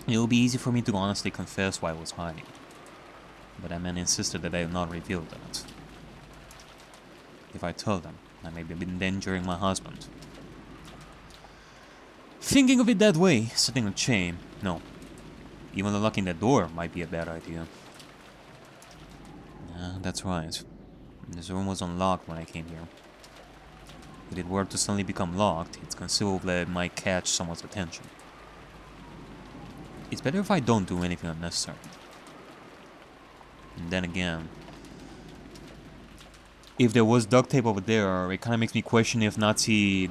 It would be easy for me to honestly confess why I was hiding. But that man insisted that I have not revealed that. If I told them, I may be endangering my husband. Thinking of it that way, setting a chain, no. Even locking the door might be a bad idea. Yeah, that's right. This room was unlocked when I came here. If it were to suddenly become locked, it's conceivable that it might catch someone's attention. It's better if I don't do anything unnecessary. And then again, if there was duct tape over there, it kind of makes me question if Nazi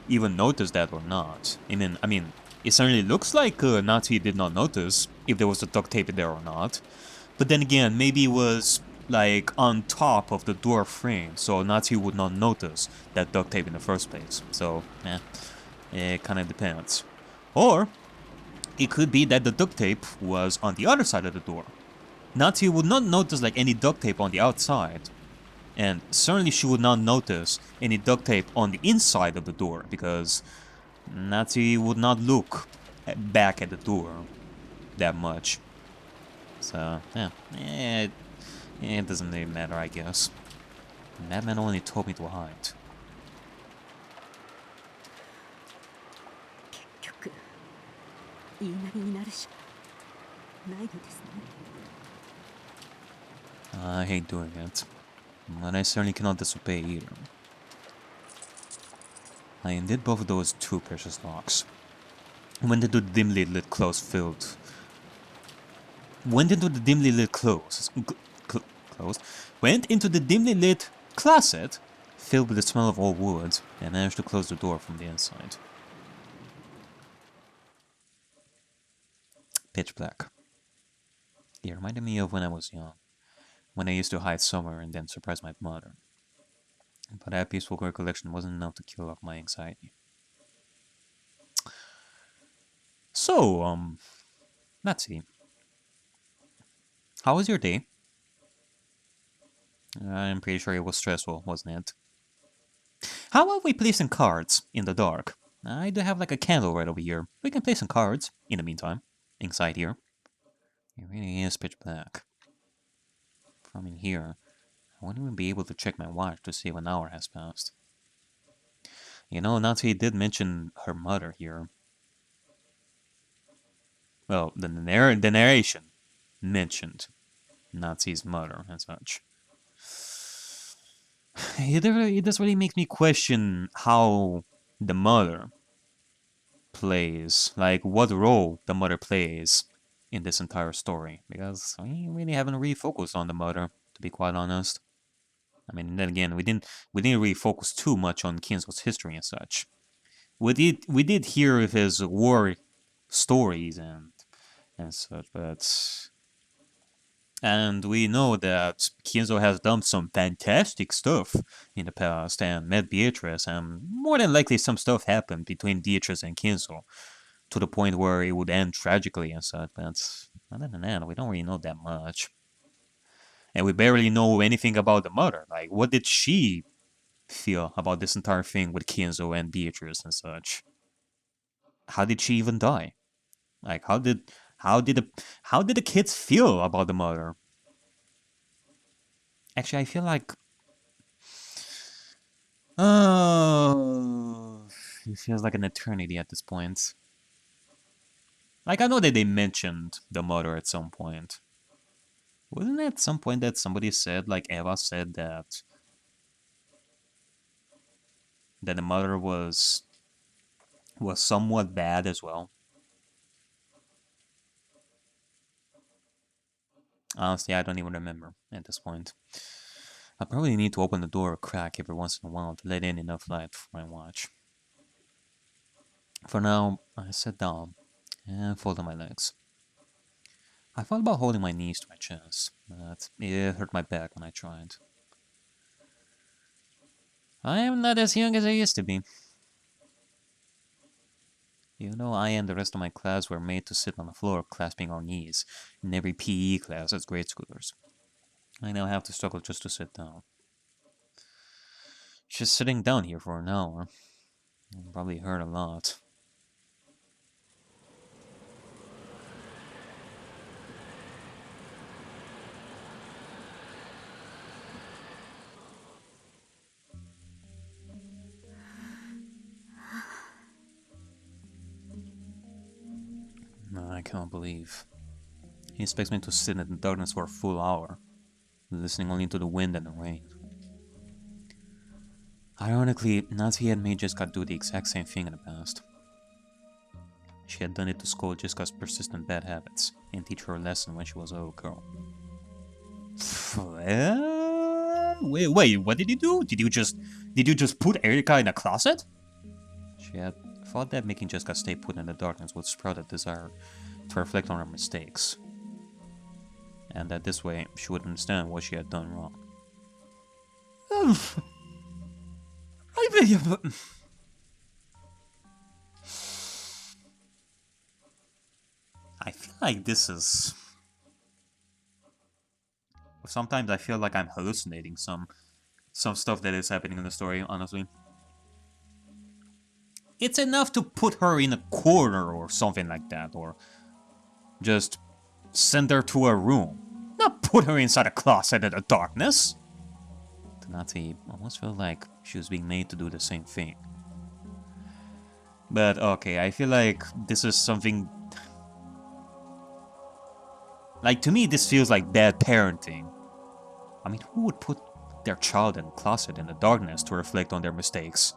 even noticed that or not. I mean, it certainly looks like Nazi did not notice if there was a duct tape there or not. But then again, maybe it was like on top of the door frame, so Nazi would not notice that duct tape in the first place. So, it kind of depends. Or it could be that the duct tape was on the other side of the door. Nazi would not notice like any duct tape on the outside. And certainly she would not notice any duct tape on the inside of the door, because Nazi would not look back at the door that much. So, it doesn't really matter, I guess. That man only told me to hide. I hate doing it, but I certainly cannot disobey either. I undid both of those two precious locks. Went into the dimly lit closed. Went into the dimly lit closet filled with the smell of old wood, and managed to close the door from the inside. Pitch black. It reminded me of when I was young, when I used to hide somewhere and then surprise my mother. But that peaceful recollection wasn't enough to kill off my anxiety. So, let's see. How was your day? I'm pretty sure it was stressful, wasn't it? How about we play some cards in the dark? I do have like a candle right over here. We can play some cards in the meantime, inside here. It really is pitch black. From in here, I won't even be able to check my watch to see if an hour has passed. You know, Natsuki did mention her mother here. Well, the narration mentioned Natsuki's mother and such. It does really make me question how the mother plays, like what role the mother plays in this entire story, because we really haven't really focused on the mother, to be quite honest. I mean, then again, we didn't really focus too much on Kinzo's history and such. We did hear of his war stories and such, but and we know that Kinzo has done some fantastic stuff in the past and met Beatrice, and more than likely some stuff happened between Beatrice and Kinzo to the point where it would end tragically and such, but other than that, we don't really know that much. And we barely know anything about the mother. Like, what did she feel about this entire thing with Kinzo and Beatrice and such? How did she even die? Like, how did the kids feel about the mother? Actually, I feel like it feels like an eternity at this point. Like, I know that they mentioned the mother at some point. Wasn't it at some point that somebody said, like Eva said, that the mother was somewhat bad as well? Honestly, I don't even remember at this point. I probably need to open the door a crack every once in a while to let in enough light for my watch. For now, I sit down and folded my legs. I thought about holding my knees to my chest, but it hurt my back when I tried. I am not as young as I used to be. You know, I and the rest of my class were made to sit on the floor clasping our knees in every PE class as grade schoolers. I now have to struggle just to sit down. Just sitting down here for an hour. Probably hurt a lot. cannot believe. He expects me to sit in the darkness for a full hour, listening only to the wind and the rain. Ironically, Natsuki had made Jessica do the exact same thing in the past. She had done it to scold Jessica's persistent bad habits and teach her a lesson when she was a little girl. Wait, what did you do? Did you just put Erika in a closet? She had thought that making Jessica stay put in the darkness would sprout a desire to reflect on her mistakes, and that this way she would understand what she had done wrong. I feel like this is... Sometimes I feel like I'm hallucinating some stuff that is happening in the story, honestly. It's enough to put her in a corner or something like that, or just send her to a room. Not put her inside a closet in the darkness. Natsuki almost felt like she was being made to do the same thing. But okay, I feel like this is something... Like, to me, this feels like bad parenting. I mean, who would put their child in a closet in the darkness to reflect on their mistakes?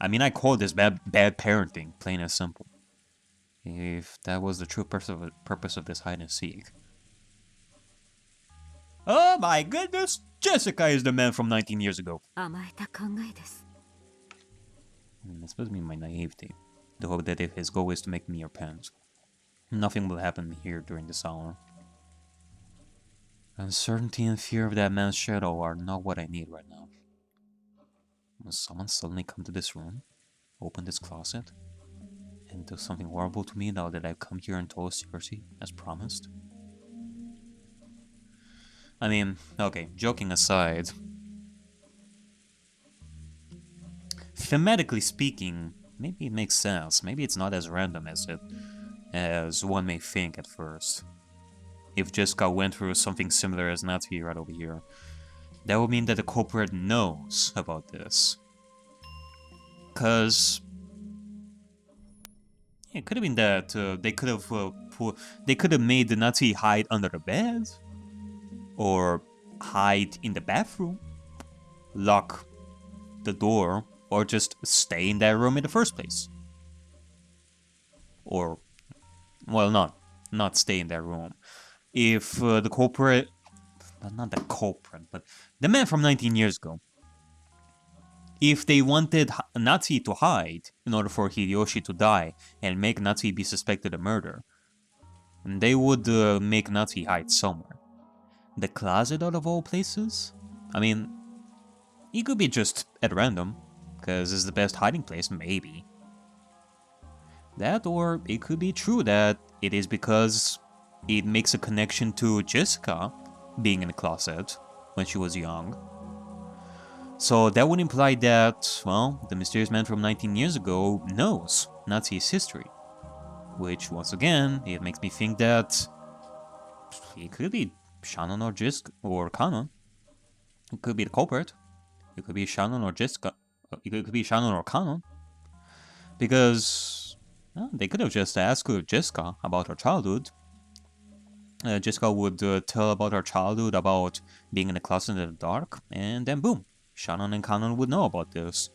I mean, I call this bad parenting, plain and simple. If that was the true purpose of this hide and seek. Oh my goodness! Jessica is the man from 19 years ago. This must be my naivety. The hope that if his goal is to make me your parent, nothing will happen here during this hour. Uncertainty and fear of that man's shadow are not what I need right now. Will someone suddenly come to this room, open this closet, and do something horrible to me now that I've come here and told secrecy, as promised? I mean, okay, joking aside, thematically speaking, maybe it makes sense. Maybe it's not as random as one may think at first. If Jessica went through something similar as Natsuki right over here, that would mean that the culprit knows about this. Cause it could have been that they could have made the Natsuki hide under the bed, or hide in the bathroom, lock the door, or just stay in that room in the first place. Or, well, not stay in that room. If the culprit, not the culprit, but the man from 19 years ago, if they wanted Natsuki to hide in order for Hideyoshi to die and make Natsuki be suspected of murder, they would make Natsuki hide somewhere. The closet out of all places? I mean, it could be just at random, because it's the best hiding place, maybe. That, or it could be true that it is because it makes a connection to Jessica being in the closet when she was young. So that would imply that, well, the mysterious man from 19 years ago knows Natsuki's history. Which, once again, it makes me think that it could be Shannon or Jessica, or Kanon. It could be the culprit. It could be Shannon or Jessica. It could be Shannon or Kanon. Because well, they could have just asked Jessica about her childhood. Jessica would tell about her childhood, about being in the closet in the dark, and then boom, Shannon and Kanon would know about this.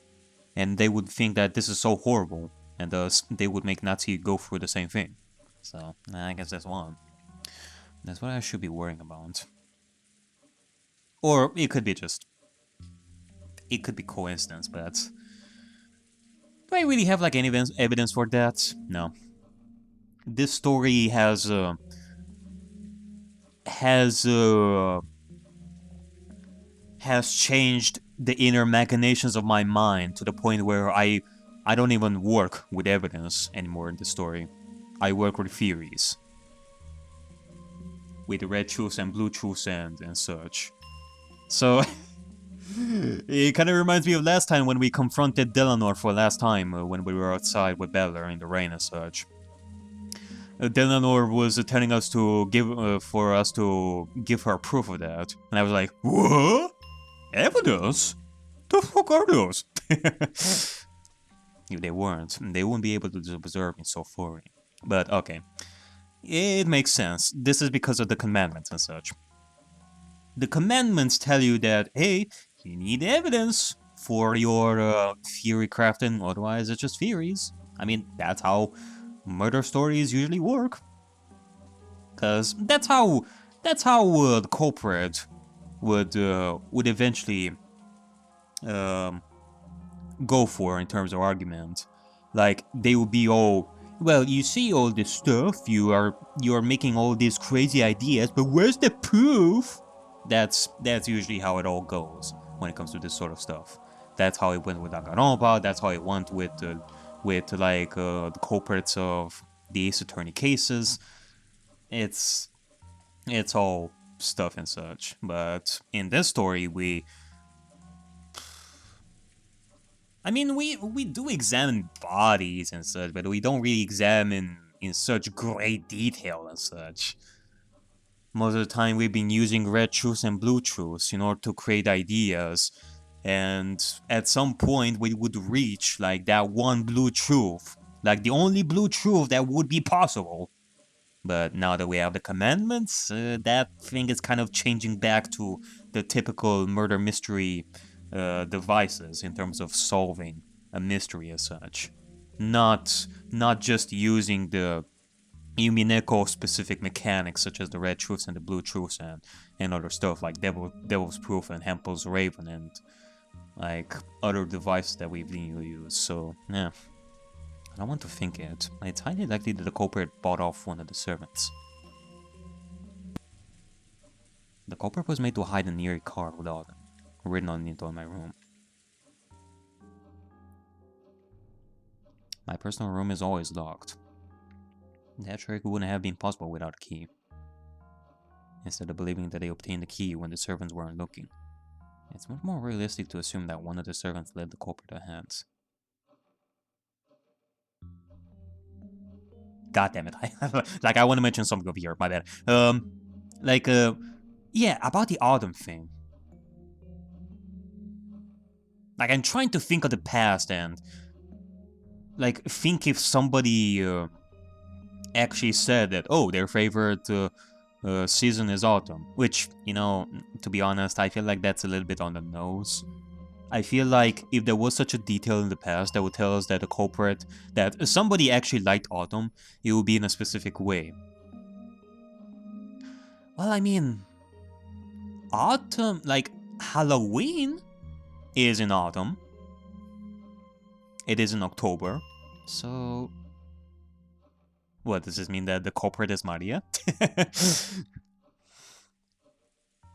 And they would think that this is so horrible, and thus they would make Natsuki go through the same thing. So, I guess that's one. That's what I should be worrying about. Or it could be just... It could be coincidence, but... Do I really have like any evidence for that? No. This story has changed the inner machinations of my mind to the point where I don't even work with evidence anymore in the story. I work with theories. With red truths and blue truths and such. So, it kind of reminds me of last time when we confronted Delanor for last time, when we were outside with Beller in the rain and such. Delanor was telling us to for us to give her proof of that. And I was like, what? Evidence? The fuck are those? If they weren't, they wouldn't be able to observe me so fully. But okay, it makes sense. This is because of the commandments and such. The commandments tell you that, hey, you need evidence for your theory crafting, otherwise it's just theories. I mean, that's how murder stories usually work. Cause that's how the culprit would eventually go for in terms of argument. Like, they would be all, well, you see all this stuff, you're making all these crazy ideas, but where's the proof? That's usually how it all goes when it comes to this sort of stuff. That's how it went with Danganronpa, that's how it went with the culprits of the Ace Attorney cases. It's all stuff and such. But in this story, we do examine bodies and such, but we don't really examine in such great detail and such. Most of the time we've been using red truths and blue truths in order to create ideas, and at some point we would reach like that one blue truth, like the only blue truth that would be possible. But now that we have the commandments, that thing is kind of changing back to the typical murder mystery devices in terms of solving a mystery as such. Not just using the Umineko specific mechanics such as the red truths and the blue truths and other stuff like Devil's Proof and Hempel's Raven and like other devices that we've used. So yeah, I don't want to think it. It's highly likely that the culprit bought off one of the servants. The culprit was made to hide an eerie card without written on it in my room. My personal room is always locked. That trick wouldn't have been possible without a key. Instead of believing that they obtained the key when the servants weren't looking, it's much more realistic to assume that one of the servants led the culprit to hands. God damn it! Like I want to mention something over here. My bad. Yeah, about the autumn thing. Like I'm trying to think of the past and like think if somebody actually said that, oh, their favorite season is autumn. Which, you know, to be honest, I feel like that's a little bit on the nose. I feel like if there was such a detail in the past that would tell us that the culprit, that somebody actually liked autumn, it would be in a specific way. Well, I mean, autumn, like Halloween is in autumn. It is in October. So what, does this mean that the culprit is Maria?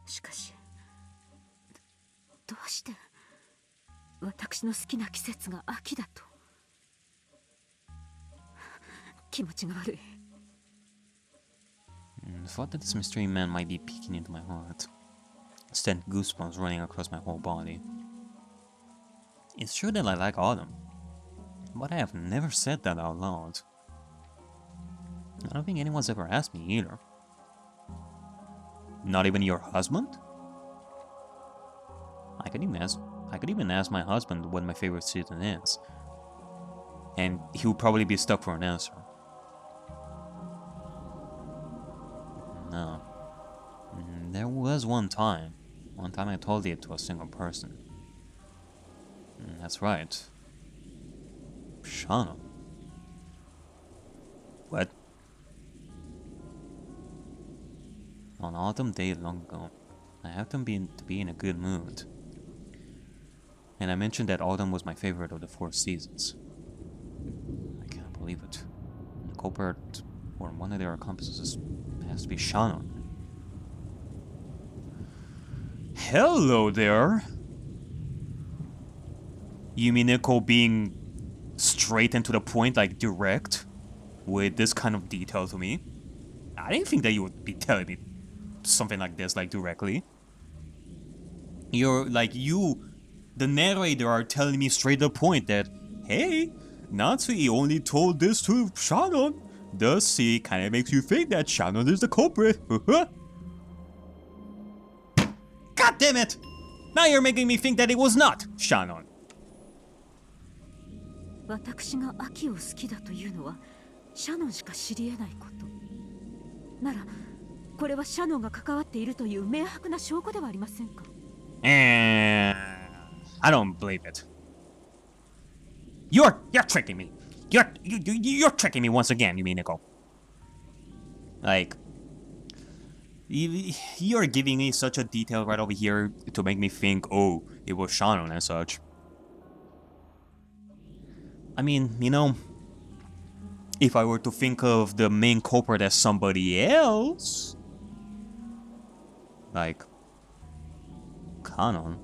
しかし、どうして私の好きな季節が秋だと。気持ちが悪い。The thought that this mystery man might be peeking into my heart sent goosebumps running across my whole body. It's true that I like autumn, but I have never said that out loud. I don't think anyone's ever asked me either. Not even your husband? I could even ask my husband what my favorite season is, and he would probably be stuck for an answer. No. There was one time I told it to a single person. That's right. Shana. What? On an autumn day long ago, I happened to be in a good mood. And I mentioned that autumn was my favorite of the 4 seasons. I can't believe it. The culprit, or one of their accomplices, has to be Shana. Hello there! Umineko being straight and to the point, like direct, with this kind of detail to me. I didn't think that you would be telling me something like this, like directly. The narrator, are telling me straight to the point that, hey, Natsui only told this to Shannon. Thus, he kind of makes you think that Shannon is the culprit. God damn it! Now you're making me think that it was not Shannon. 私が秋を好きだというのはシャノンしか知り得ないこと。なら、これはシャノンが関わっているという明白な証拠ではありませんか。I don't believe it. You're tricking me. You're tricking me once again, Umineko. Like, you're giving me such a detail right over here to make me think, oh, it was Shannon and such. I mean, you know, if I were to think of the main culprit as somebody else, like Kanon.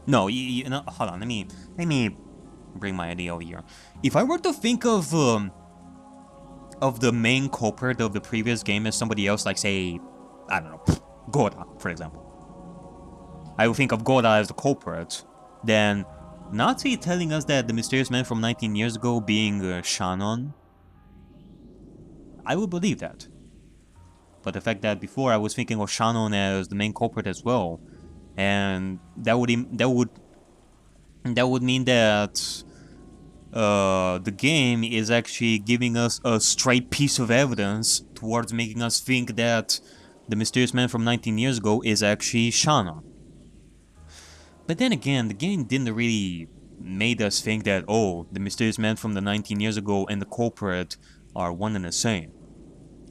No, you know, hold on. Let me bring my idea over here. If I were to think of the main culprit of the previous game as somebody else, like say, I don't know, Goda, for example. I would think of Goda as the culprit. Then Nazi telling us that the mysterious man from 19 years ago being Shannon, I would believe that. But the fact that before I was thinking of Shannon as the main culprit as well, and that would mean that the game is actually giving us a straight piece of evidence towards making us think that the mysterious man from 19 years ago is actually Shannon. But then again, the game didn't really made us think that, oh, the mysterious man from the 19 years ago and the culprit are one and the same.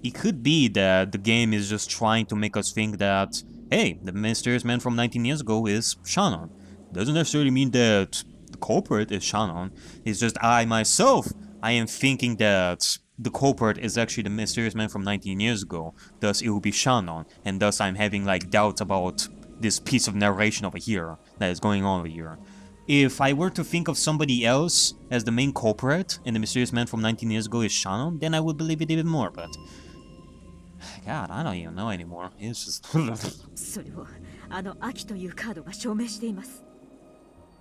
It could be that the game is just trying to make us think that, hey, the mysterious man from 19 years ago is Shannon. Doesn't necessarily mean that the culprit is Shannon. It's just I am thinking that the culprit is actually the mysterious man from 19 years ago. Thus, it will be Shannon. And thus, I'm having like doubts about this piece of narration over here that is going on over here. If I were to think of somebody else as the main culprit and the mysterious man from 19 years ago is Shannon, then I would believe it even more, but God, I don't even know anymore. It's just それをあの秋というカードが証明しています。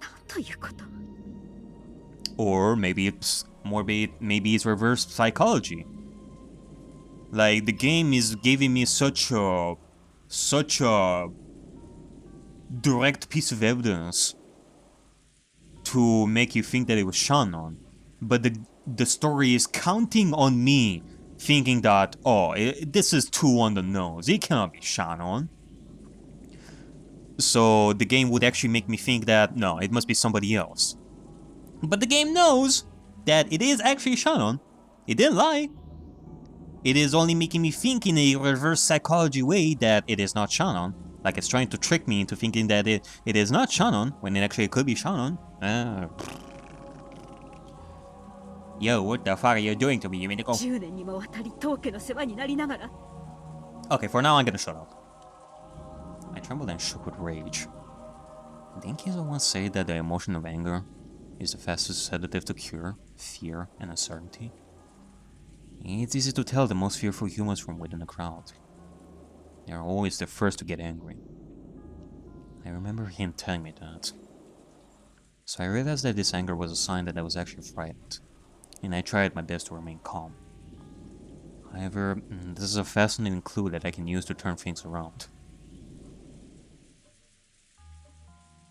なんということ。Or maybe it's reverse psychology. Like the game is giving me such a direct piece of evidence to make you think that it was Shannon, but the story is counting on me thinking that, oh, this is too on the nose, it cannot be Shannon. So the game would actually make me think that, no, it must be somebody else. But the game knows that it is actually Shannon. It didn't lie. It is only making me think in a reverse psychology way that it is not Shannon. Like it's trying to trick me into thinking that it is not Shannon, when it actually could be Shannon. Yo, what the fuck are you doing to me, Umineko? 10年にもわたり当家の世話になりながら。Okay, for now I'm gonna shut up. I trembled and shook with rage. Didn't Kizo once say that the emotion of anger is the fastest sedative to cure fear and uncertainty? It's easy to tell the most fearful humans from within a crowd. They are always the first to get angry. I remember him telling me that. So I realized that this anger was a sign that I was actually frightened, and I tried my best to remain calm. However, this is a fascinating clue that I can use to turn things around.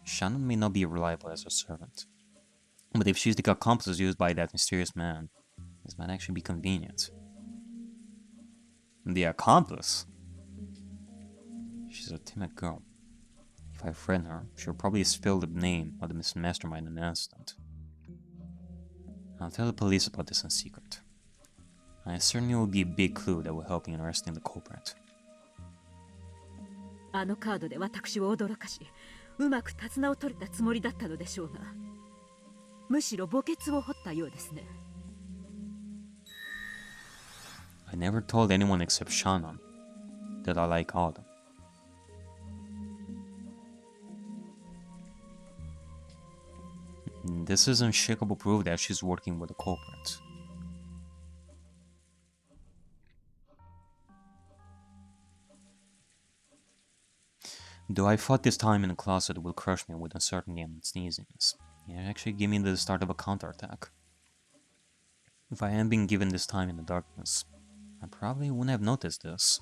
Shannon may not be reliable as a servant, but if she's the accomplice used by that mysterious man, this might actually be convenient. The accomplice? She's a timid girl. If I threaten her, she'll probably spill the name of the mastermind in an instant. I'll tell the police about this in secret. I certainly will be a big clue that will help in arresting the culprit. あのカードで私を驚かし、うまく手綱を取れたつもりだったのでしょうが、むしろ墓穴を掘ったようですね。I never told anyone except Shannon that I like Autumn. This is unshakable proof that she's working with the culprit. Though I thought this time in the closet would crush me with uncertainty and sneeziness, it actually gave me the start of a counterattack. If I hadn't been given this time in the darkness, I probably wouldn't have noticed this.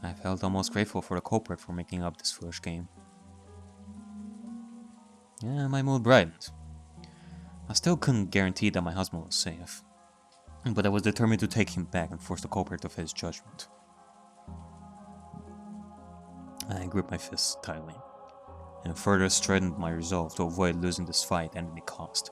I felt almost grateful for the culprit for making up this foolish game. Yeah, my mood brightened. I still couldn't guarantee that my husband was safe, but I was determined to take him back and force the culprit to face judgment. I gripped my fists tightly, and further strengthened my resolve to avoid losing this fight at any cost.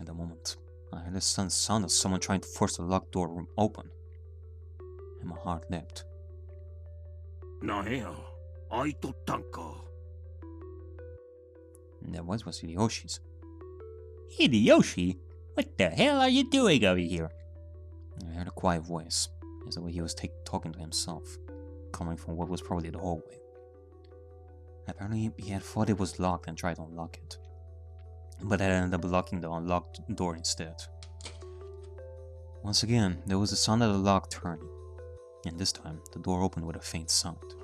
At the moment, I heard the sound of someone trying to force the locked door open, and my heart leapt. That voice was Hideyoshi's. Hideyoshi? What the hell are you doing over here? I heard a quiet voice, as though he was talking to himself, coming from what was probably the hallway. Apparently, he had thought it was locked and tried to unlock it, but had ended up locking the unlocked door instead. Once again, there was the sound of the lock turning, and this time, the door opened with a faint sound.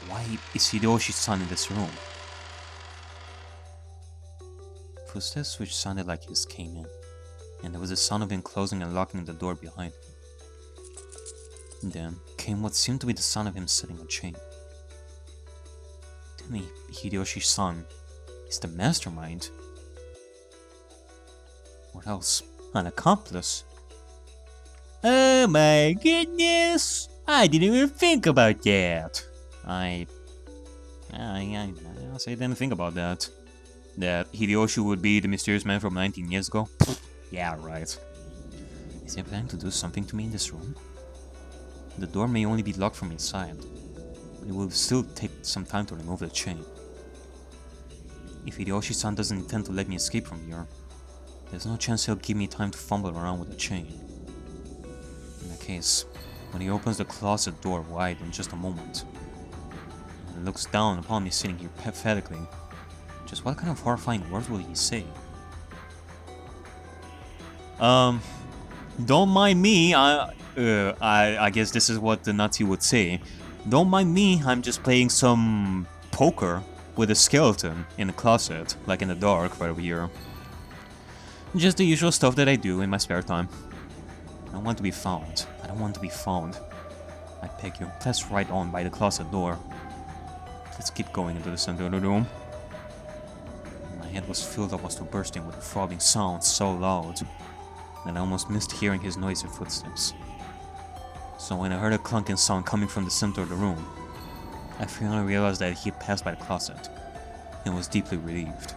Why is Hideyoshi's son in this room? Footsteps which sounded like his came in, and there was the sound of him closing and locking the door behind him. Then came what seemed to be the sound of him setting a chain. Tell me, Hideyoshi's son is the mastermind. What else? An accomplice? Oh my goodness! I didn't even think about that. I didn't think about that. That Hideyoshi would be the mysterious man from 19 years ago? Yeah, right. Is he planning to do something to me in this room? The door may only be locked from inside, but it will still take some time to remove the chain. If Hideyoshi-san doesn't intend to let me escape from here, there's no chance he'll give me time to fumble around with the chain. In that case, when he opens the closet door wide in just a moment, and looks down upon me sitting here pathetically, just what kind of horrifying words will he say? Don't mind me, I guess this is what the Nazi would say. Don't mind me, I'm just playing some poker with a skeleton in the closet, like in the dark right over here. Just the usual stuff that I do in my spare time. I don't want to be found. I don't want to be found. I beg you, press right on by the closet door. Let's keep going into the center of the room. My head was filled almost to bursting with a throbbing sound so loud that I almost missed hearing his noisy footsteps. So when I heard a clunking sound coming from the center of the room, I finally realized that he had passed by the closet, and was deeply relieved.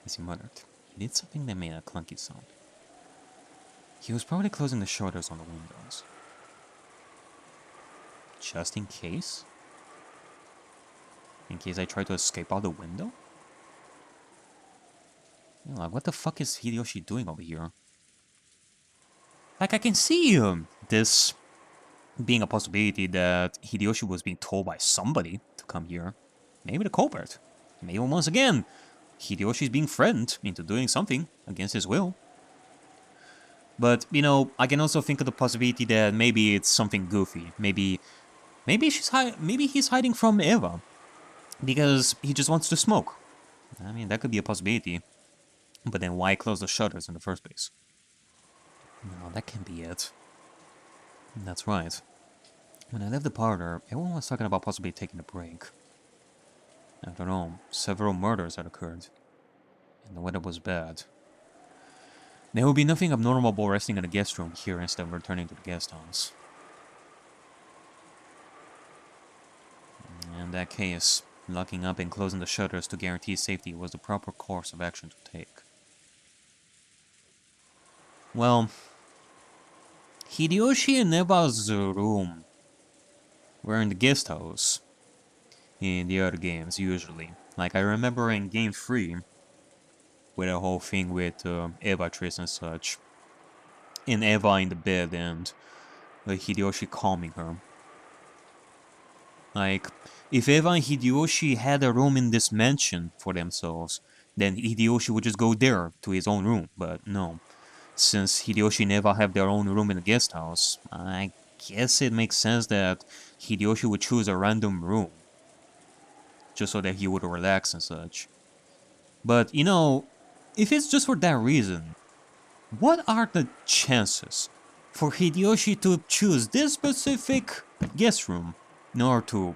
As he muttered, he did something that made a clunky sound. He was probably closing the shutters on the windows. Just in case? In case I try to escape out the window? You know, like, what the fuck is Hideyoshi doing over here? Like, I can see this being a possibility that Hideyoshi was being told by somebody to come here. Maybe the culprit. Maybe once again, Hideyoshi is being threatened into doing something against his will. But, you know, I can also think of the possibility that maybe it's something goofy. Maybe he's hiding from Eva because he just wants to smoke. I mean, that could be a possibility. But then why close the shutters in the first place? No, that can't be it. That's right. When I left the parlor, everyone was talking about possibly taking a break. After all, several murders had occurred, and the weather was bad. There would be nothing abnormal about resting in the guest room here instead of returning to the guest house. In that case, locking up and closing the shutters to guarantee safety was the proper course of action to take. Well, Hideyoshi and Eva's room were in the guest house in the other games, usually. Like, I remember in Game 3, with the whole thing with Eva Tris and such, and Eva in the bed and Hideyoshi calming her. Like, if Eva and Hideyoshi had a room in this mansion for themselves, then Hideyoshi would just go there to his own room, but no. since Hideyoshi never have their own room in the guest house, I guess it makes sense that Hideyoshi would choose a random room just so that he would relax and such. But, you know, if it's just for that reason, what are the chances for Hideyoshi to choose this specific guest room in order to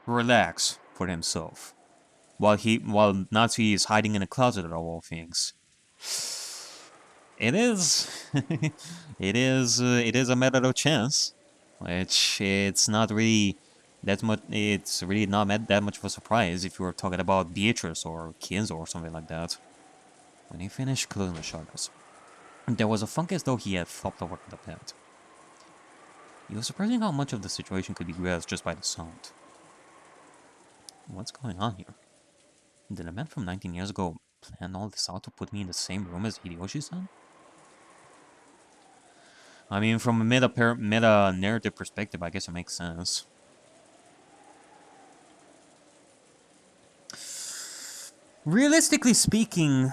relax for himself while Natsuki is hiding in a closet of all things? It is it is a matter of chance, which it's not really that much. It's really not that much of a surprise if you were talking about Beatrice or Kinzo or something like that. When he finished closing the shutters, there was a funk as though he had flopped over the bed. It was surprising how much of the situation could be grasped just by the sound. What's going on here? Did a man from 19 years ago plan all this out to put me in the same room as Hideyoshi-san? I mean, from a meta-narrative perspective, I guess it makes sense. Realistically speaking,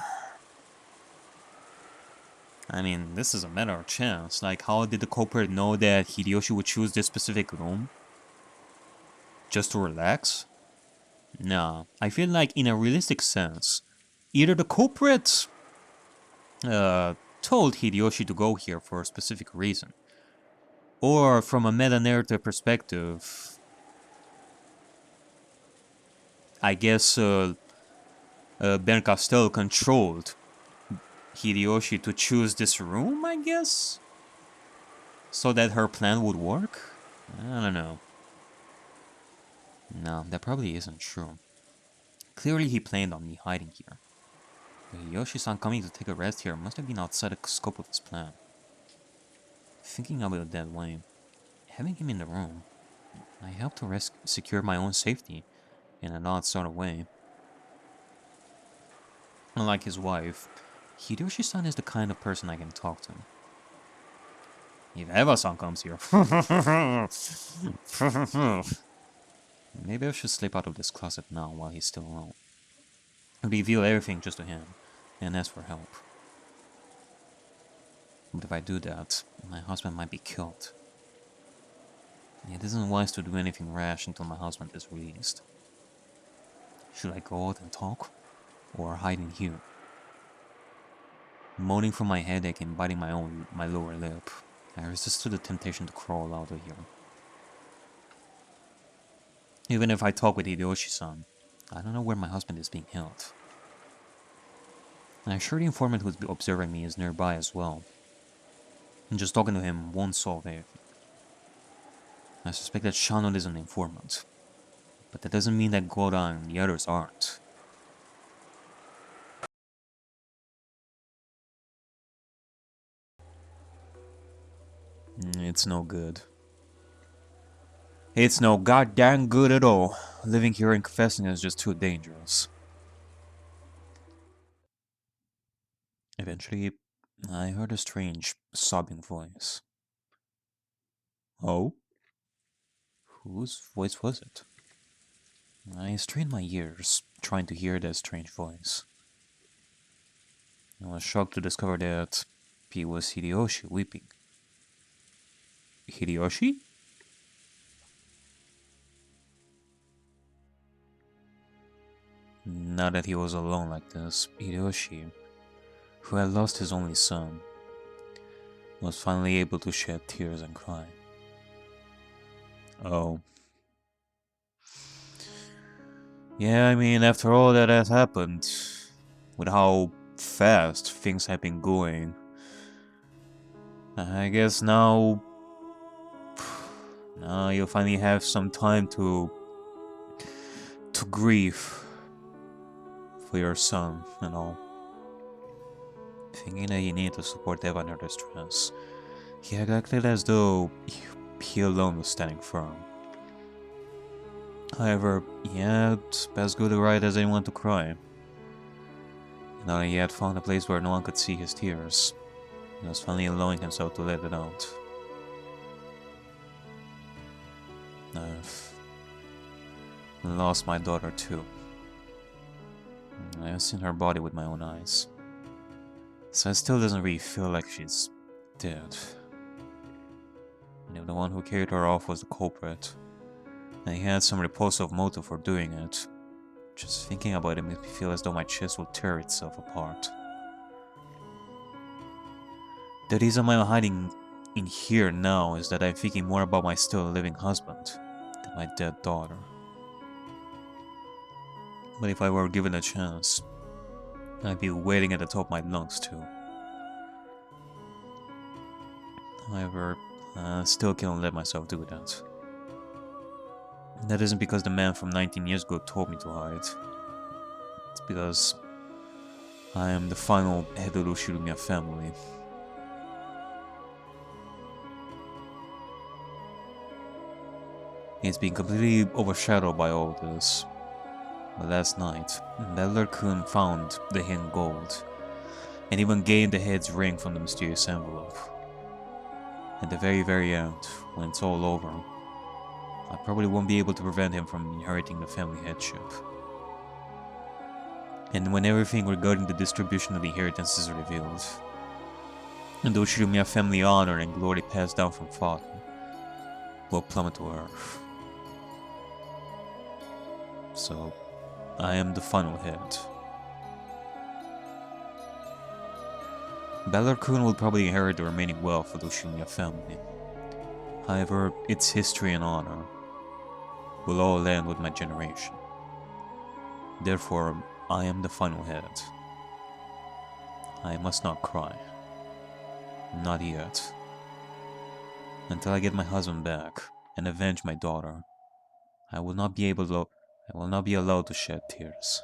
I mean, this is a matter of chance. Like, how did the culprit know that Hideyoshi would choose this specific room? Just to relax? Nah, I feel like in a realistic sense, either the culprit told Hideyoshi to go here for a specific reason, or from a meta-narrative perspective, I guess Ben Costello controlled Hideyoshi to choose this room, I guess? So that her plan would work? I don't know. No, that probably isn't true. Clearly he planned on me hiding here. Hideyoshi-san coming to take a rest here must have been outside the scope of his plan. Thinking about it that way, having him in the room, I helped to secure my own safety in an odd sort of way. Unlike his wife, Hideyoshi-san is the kind of person I can talk to. If Eva-san comes here... Maybe I should slip out of this closet now while he's still alone. Reveal everything just to him, and ask for help. But if I do that, my husband might be killed. It isn't wise to do anything rash until my husband is released. Should I go out and talk? Or hide in here? Moaning from my headache and biting my lower lip, I resisted the temptation to crawl out of here. Even if I talk with Hideyoshi-san, I don't know where my husband is being held. I'm sure the informant who's observing me is nearby as well. And just talking to him won't solve anything. I suspect that Shannon is an informant. But that doesn't mean that Goda and the others aren't. It's no good. It's no goddamn good at all. Living here and confessing is just too dangerous. Eventually, I heard a strange, sobbing voice. Oh? Whose voice was it? I strained my ears, trying to hear that strange voice. I was shocked to discover that it was Hideyoshi weeping. Hideyoshi? Now that he was alone like this, Hideyoshi, who had lost his only son, was finally able to shed tears and cry. Oh. Yeah, I mean, after all that has happened, with how fast things have been going, I guess now you'll finally have some time to grieve for your son and all. Thinking that you need to support Eva under distress, he had acted as though he alone was standing firm. However, he had as good a right as anyone to cry. Now that he had found a place where no one could see his tears, he was finally allowing himself to let it out. I've lost my daughter too. I have seen her body with my own eyes. So it still doesn't really feel like she's dead. And if the one who carried her off was the culprit, and he had some repulsive motive for doing it, just thinking about it makes me feel as though my chest will tear itself apart. The reason why I'm hiding in here now is that I'm thinking more about my still living husband than my dead daughter. But if I were given a chance, I'd be wailing at the top of my lungs too. However, I still can't let myself do that. That isn't because the man from 19 years ago told me to hide. It's because I am the final head of the Shirumiya family. It's been completely overshadowed by all this. But last night, Butler-kun found the hidden gold, and even gained the head's ring from the mysterious envelope. At the very end, when it's all over, I probably won't be able to prevent him from inheriting the family headship. And when everything regarding the distribution of the inheritance is revealed, and the Shirumiya family honor and glory passed down from father will plummet to earth. So, I am the final head. Butler-kun will probably inherit the remaining wealth of the Shirumiya family. However, its history and honor will all end with my generation. Therefore, I am the final head. I must not cry. Not yet. Until I get my husband back and avenge my daughter, I will not be allowed to shed tears.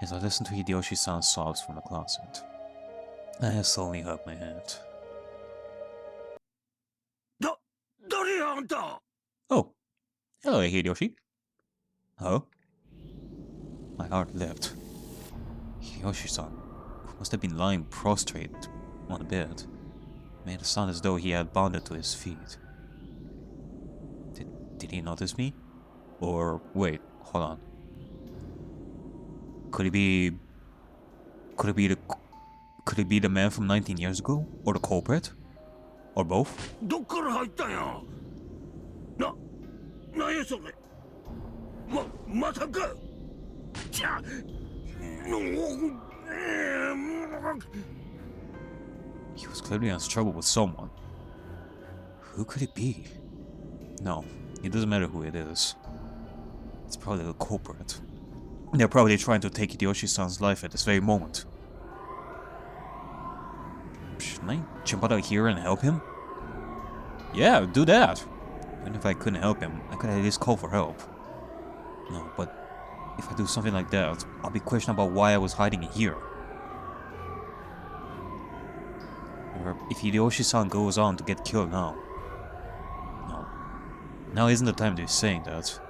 As I listen to Hideyoshi-san's sobs from the closet, I slowly hug my head. Oh, hello, Hideyoshi. Oh? My heart leapt. Hideyoshi-san, who must have been lying prostrate on the bed, made it sound as though he had bounded to his feet. Did he notice me? Or wait, hold on. Could it be the man from 19 years ago? Or the culprit? Or both? He was clearly in struggle with someone. Who could it be? No, it doesn't matter who it is. It's probably the culprit. They're probably trying to take Hideyoshi-san's life at this very moment. Shouldn't I jump out of here and help him? Yeah, do that. Even if I couldn't help him, I could at least call for help. No, but if I do something like that, I'll be questioned about why I was hiding in here. Or if Hideyoshi-san goes on to get killed now. No. Now isn't the time to be saying that.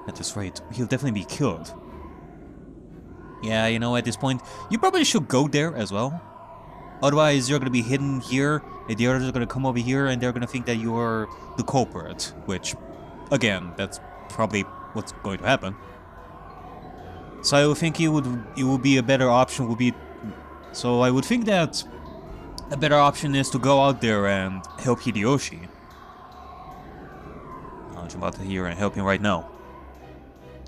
At this rate, he'll definitely be killed. Yeah, you know, at this point, you probably should go there as well. Otherwise, you're gonna be hidden here, and the others are gonna come over here, and they're gonna think that you're the culprit. Which, again, that's probably what's going to happen. So I would think it would be a better option would be. So I would think that a better option is to go out there and help Hideyoshi. I'll jump out here and help him right now.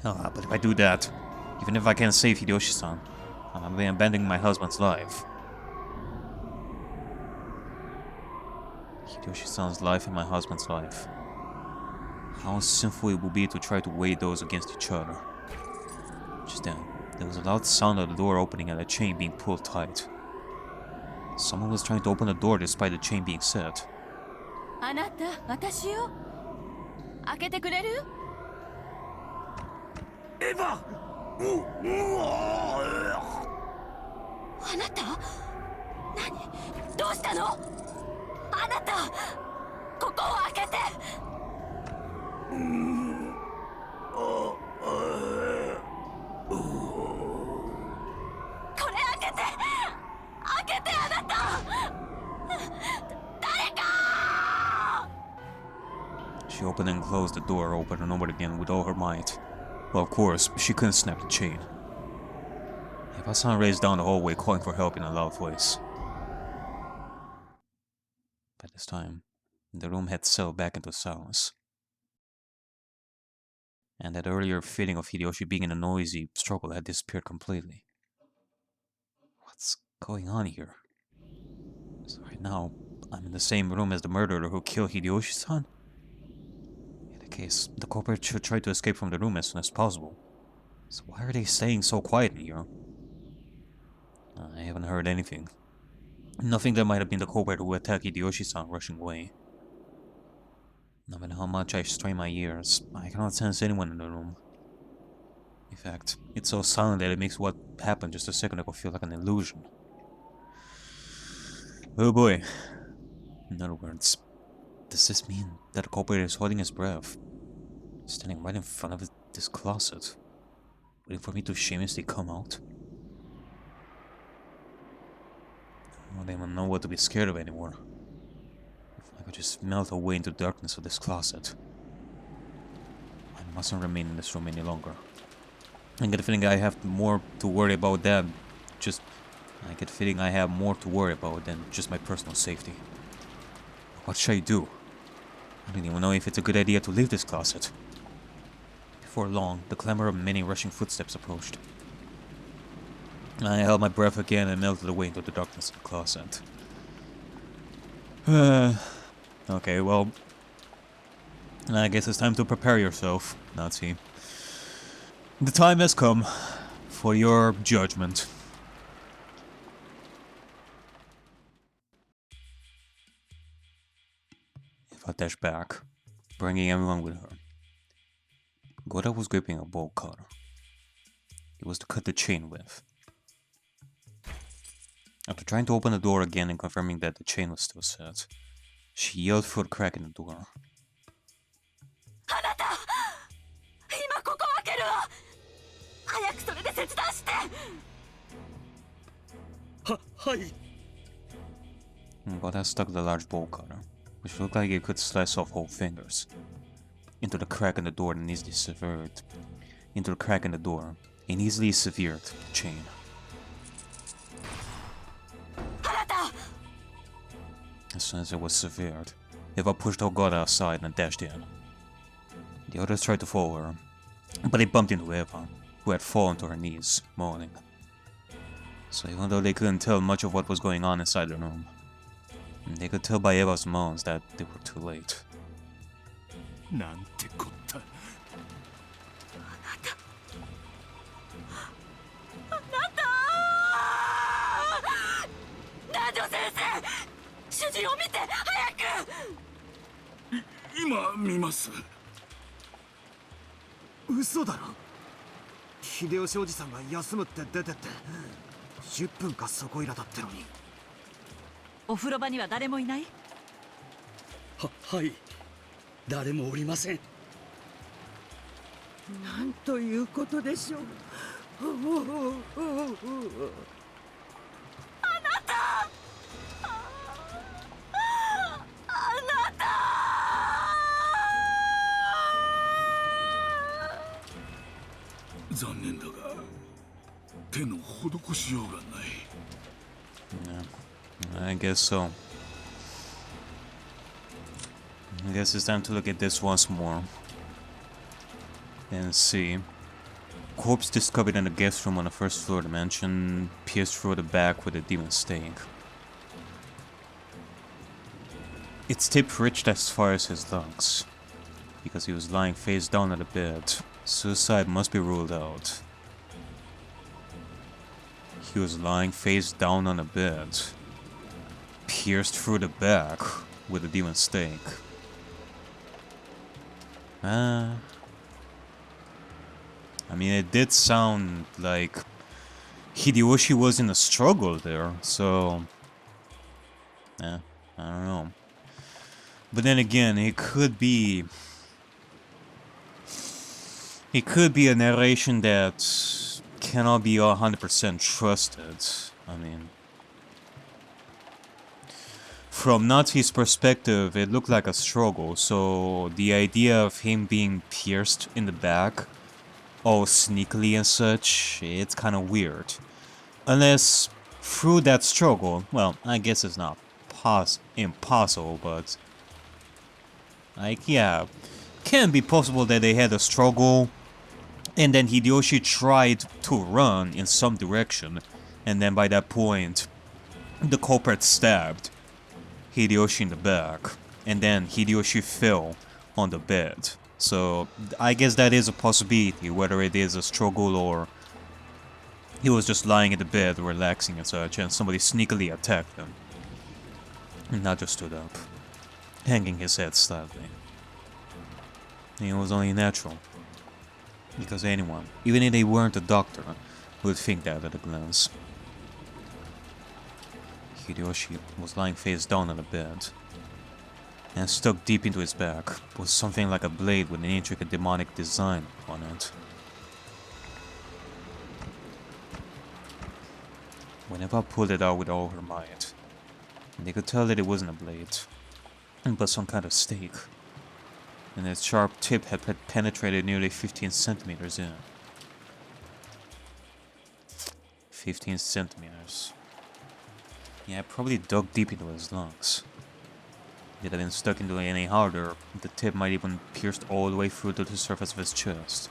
But if I do that, even if I can save Hideyoshi-san, I'll be abandoning my husband's life. Hideyoshi-san's life and my husband's life. How sinful it would be to try to weigh those against each other. Just then, there was a loud sound of the door opening and a chain being pulled tight. Someone was trying to open the door despite the chain being set. あなた、私よ。開けてくれる？エヴァ！あなた？何？どうしたの？あなた！ここを開けて！これ開けて！開けてあなた！誰か！ She opened and closed the door over and over again with all her might. Well, of course, she couldn't snap the chain. Eva-san raced down the hallway calling for help in a loud voice. By this time, the room had settled back into silence. And that earlier feeling of Hideyoshi being in a noisy struggle had disappeared completely. What's going on here? So right now, I'm in the same room as the murderer who killed Hideyoshi-san? In the case, the culprit should try to escape from the room as soon as possible. So why are they staying so quiet in here? I haven't heard anything. Nothing that might have been the culprit who attacked Hideyoshi-san rushing away. No matter how much I strain my ears, I cannot sense anyone in the room. In fact, it's so silent that it makes what happened just a second ago feel like an illusion. Oh boy. In other words, does this mean that the culprit is holding his breath, standing right in front of this closet, waiting for me to shamelessly come out? I don't even know what to be scared of anymore. If I could just melt away into the darkness of this closet. I mustn't remain in this room any longer. I get the feeling I have more to worry about than just... I get the feeling I have more to worry about than just my personal safety. What should I do? I don't even know if it's a good idea to leave this closet. Before long, the clamor of many rushing footsteps approached. I held my breath again and melted away into the darkness of the closet. Okay, well... I guess it's time to prepare yourself, Nazi. The time has come for your judgment. If I dash back, bringing everyone with her. Gora was gripping a bolt cutter. It was to cut the chain with. After trying to open the door again and confirming that the chain was still set, she yelled through the crack in the door. Gora stuck the large bolt cutter, which looked like it could slice off whole fingers, into the crack in the door and easily severed. Into the crack in the door, and easily severed the chain. As soon as it was severed, Eva pushed Ogata aside and dashed in. The others tried to follow her, but they bumped into Eva, who had fallen to her knees, moaning. So even though they couldn't tell much of what was going on inside the room, they could tell by Eva's moans that they were too late. Hideyoshi おじさんが休むって出てって10分かそこいらだってのに。お風呂場には誰もいない？はい、誰もおりません。なんということでしょう。残念だが手の施しようがない。Yeah, I guess so. I guess it's time to look at this once more. And see. Corpse discovered in the guest room on the first floor of the mansion, pierced through the back with a demon stake. Its tip reached as far as his lungs. Because he was lying face down on the bed, suicide must be ruled out. He was lying face down on the bed, pierced through the back with a demon stake. I mean, it did sound like Hideyoshi was in a struggle there, so... I don't know. But then again, it could be a narration that cannot be 100% trusted. I mean... From Natsu's perspective, it looked like a struggle, so the idea of him being pierced in the back, all sneakily and such, it's kind of weird. Unless through that struggle, well, I guess it's not impossible, but like, yeah, can be possible that they had a struggle and then Hideyoshi tried to run in some direction, and then by that point the culprit stabbed Hideyoshi in the back, and then Hideyoshi fell on the bed. So I guess that is a possibility, whether it is a struggle or he was just lying in the bed relaxing and such, and somebody sneakily attacked him and not just stood up, hanging his head slightly. And it was only natural, because anyone, even if they weren't a doctor, would think that at a glance. Hideyoshi was lying face down on the bed, and stuck deep into his back was something like a blade with an intricate demonic design on it. Whenever I pulled it out with all her might, they could tell that it wasn't a blade, but some kind of stake, and its sharp tip had penetrated nearly 15 centimeters in. 15 centimeters. Yeah, it probably dug deep into his lungs. If it had been stuck into it any harder, the tip might even pierced all the way through to the surface of his chest.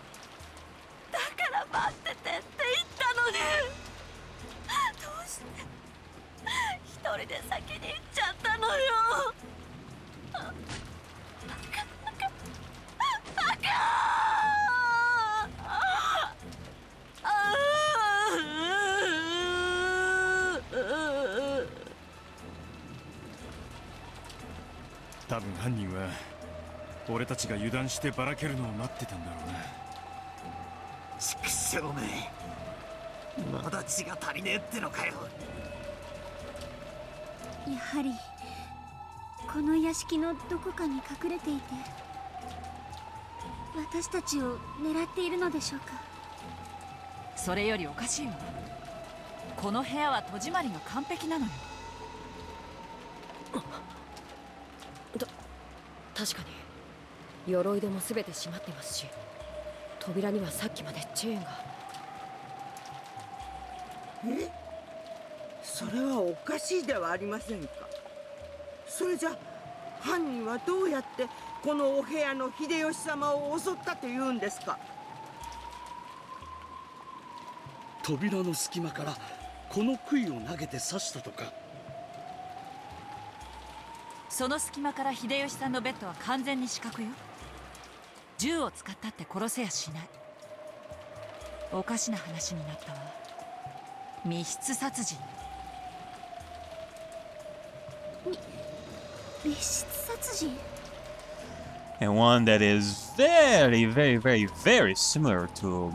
And one that is very, very, very, very similar to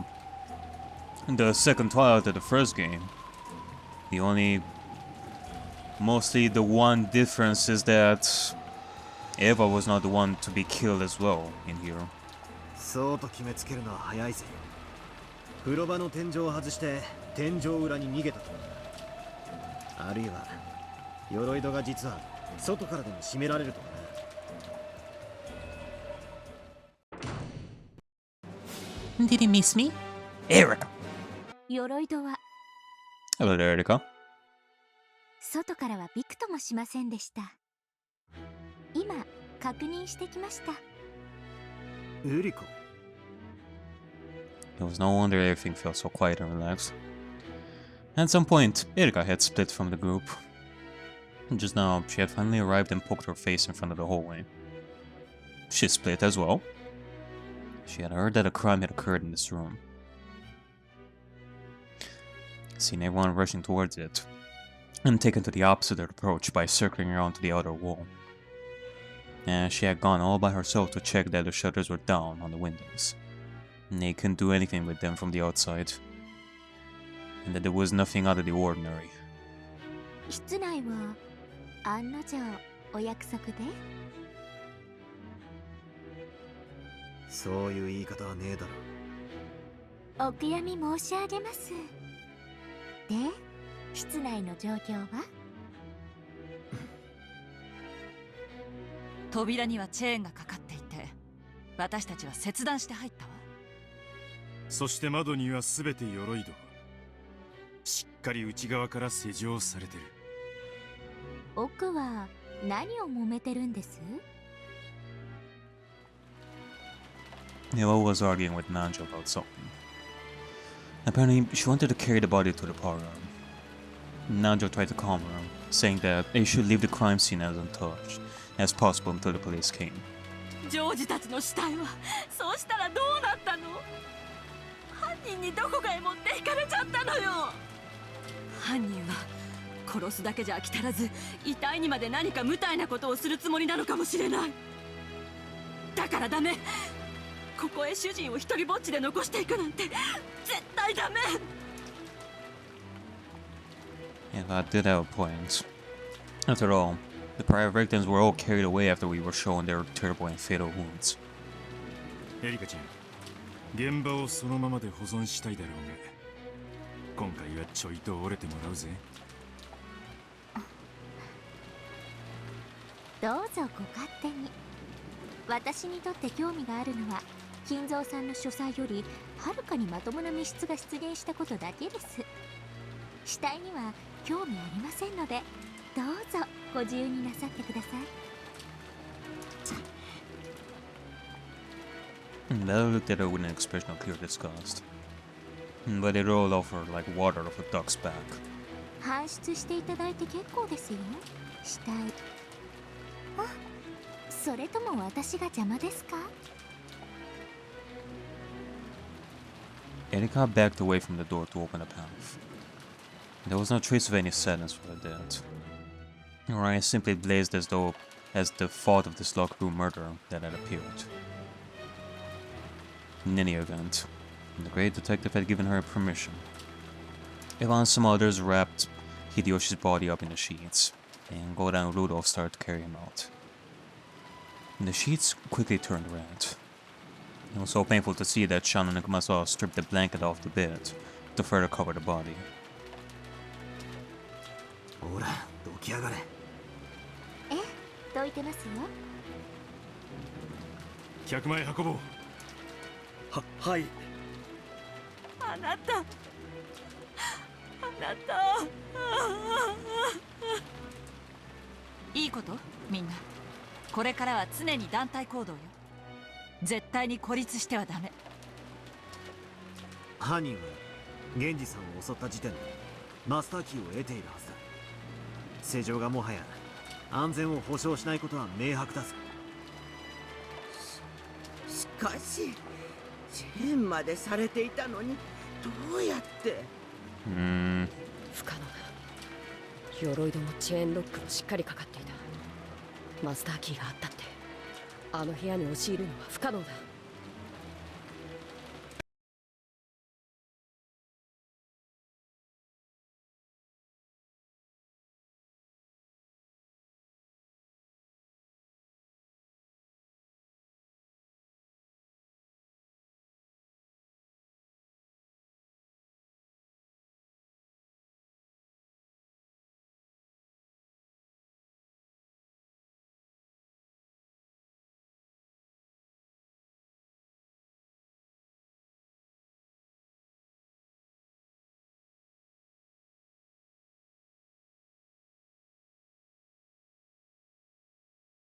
the second Twilight of the first game. Mostly the one difference is that Eva was not the one to be killed as well in here. そうと決めつけるのは早いぜ。風呂場の天井を外して天井裏に逃げたとか、あるいは鎧戸が実は外からでも閉められるとかな。Did you miss me? Erica! 鎧戸は Hello there, Erica. 外からはびくともしませんでした。今確認してきました。エリカ。It was no wonder everything felt so quiet and relaxed. At some point, Erika had split from the group. Just now, she had finally arrived and poked her face in front of the hallway. She split as well. She had heard that a crime had occurred in this room. Seen everyone rushing towards it, and taken to the opposite approach by circling around to the outer wall. And she had gone all by herself to check that the shutters were down on the windows. And they couldn't do anything with them from the outside. And that there was nothing out of the ordinary. 室内は案の定お約束で。そういう言い方はねえだろ。お悔やみ申し上げます。で、室内の状況は？扉にはチェーンがかかっていて、私たちは切断して入ったわ。そして窓にはすべて鎧戸。しっかかり内側から施錠されてる。奥は何を揉めてるんです？ Noah was arguing with Nanjo about something. Apparently, she wanted to carry the body to the parlor. Nanjo tried to calm her, saying that they should leave the crime scene as untouched as possible until the police came. ジョージたちの死体はそうしたらどうなったの？犯人にどこかへ持っていかれちゃったのよ。犯人は殺すだけじゃ飽き足らず、遺体にまで何か無体なことをするつもりなのかもしれない。だからダメ。ここへ主人を一人ぼっちで残していくなんて絶対ダメ。 Yeah, that did have a point. After all, the prior victims were all carried away after we were shown their terrible and fatal wounds. エリカちゃん、現場をそのままで保存したいだろうが、今回はちょいと折れてもらうぜ。どうぞご勝手に。私にとって興味があるのは金蔵さんの書斎よりはるかにまともな密室が出現したことだけです。死体には興味ありませんので、どうぞご自由になさってください。Bella looked at her with an expression of clear disgust, but it rolled off her like water off a duck's back. 搬出していただいて結構ですよ、死体。あ、それとも私が邪魔ですか？ Erika backed away from the door to open a path. There was no trace of any sadness for her dead. Her eyes simply blazed as though as the thought of this locked room murder that had appeared. In any event, the great detective had given her permission. Eva and some others wrapped Hideyoshi's body up in the sheets, and Goda and Rudolph started to carry him out. The sheets quickly turned red. It was so painful to see that Shannon and Kumasawa stripped the blanket off the bed to further cover the body. ほら、どきやがれ。え、どいてますよ。100枚運ぼう。はい。あなた、あなた。いいこと？みんな。これからは常に団体行動よ。絶対に孤立してはダメ。犯人は源氏さんを襲った時点でマスターキーを得ているはずだ。世情がもはや安全を保証しないことは明白だぜ。しかしチェーンまでされていたのにどうやって？不可能だ。鎧戸もチェーンロックもしっかりかかっていた。マスターキーがあったってあの部屋に押し入るのは不可能だ。